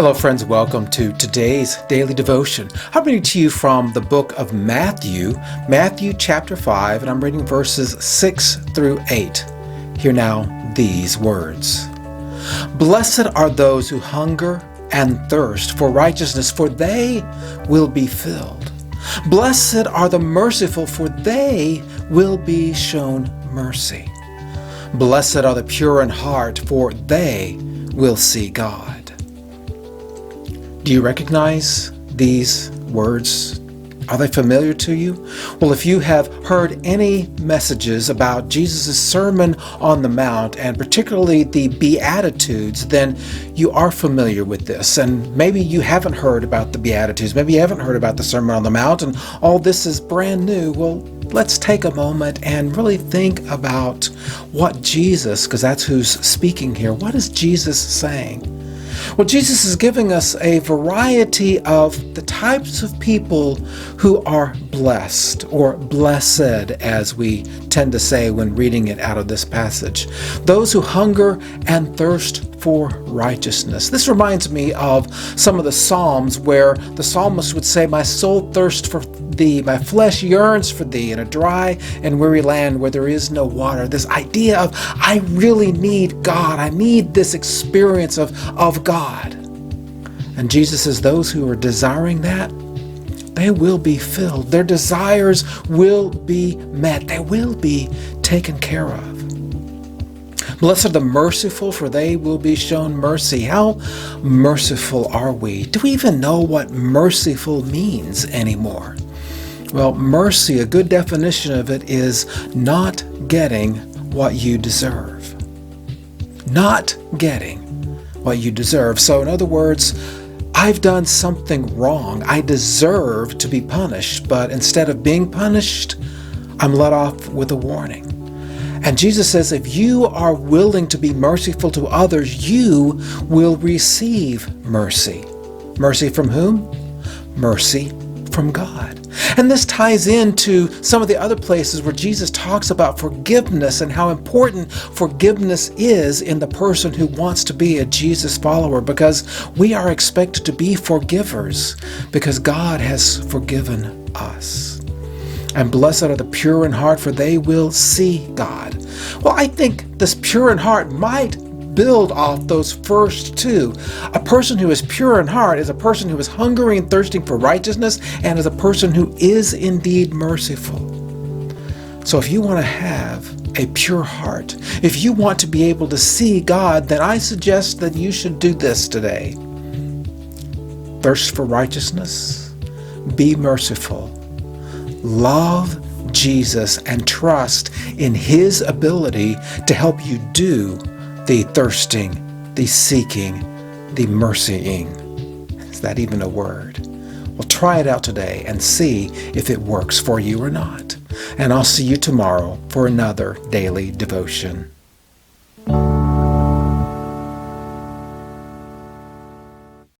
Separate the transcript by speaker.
Speaker 1: Hello friends, welcome to today's daily devotion. I'm reading to you from the book of Matthew chapter 5, and I'm reading verses 6 through 8. Hear now these words. Blessed are those who hunger and thirst for righteousness, for they will be filled. Blessed are the merciful, for they will be shown mercy. Blessed are the pure in heart, for they will see God. Do you recognize these words? Are they familiar to you? Well, if you have heard any messages about Jesus' Sermon on the Mount, and particularly the Beatitudes, then you are familiar with this. And maybe you haven't heard about the Beatitudes. Maybe you haven't heard about the Sermon on the Mount, and all this is brand new. Well, let's take a moment and really think about what Jesus, because that's who's speaking here, what is Jesus saying? Well, Jesus is giving us a variety of the types of people who are blessed, or blessed, as we tend to say when reading it out of this passage. Those who hunger and thirst for righteousness. This reminds me of some of the Psalms where the psalmist would say, "My soul thirsts for thee, my flesh yearns for thee in a dry and weary land where there is no water." This idea of, I really need God. I need this experience of God. And Jesus says those who are desiring that, they will be filled. Their desires will be met. They will be taken care of. Blessed are the merciful, for they will be shown mercy. How merciful are we? Do we even know what merciful means anymore? Well, mercy, a good definition of it is not getting what you deserve. Not getting what you deserve. So in other words, I've done something wrong. I deserve to be punished, but instead of being punished, I'm let off with a warning. And Jesus says, if you are willing to be merciful to others, you will receive mercy. Mercy from whom? Mercy from God. And this ties into some of the other places where Jesus talks about forgiveness and how important forgiveness is in the person who wants to be a Jesus follower, because we are expected to be forgivers because God has forgiven us. And blessed are the pure in heart, for they will see God. Well, I think this pure in heart might build off those first two. A person who is pure in heart is a person who is hungering and thirsting for righteousness, and is a person who is indeed merciful. So if you want to have a pure heart, if you want to be able to see God, then I suggest that you should do this today. Thirst for righteousness, be merciful, love Jesus, and trust in His ability to help you do the thirsting, the seeking, the mercying. Is that even a word? Well, try it out today and see if it works for you or not. And I'll see you tomorrow for another daily devotion.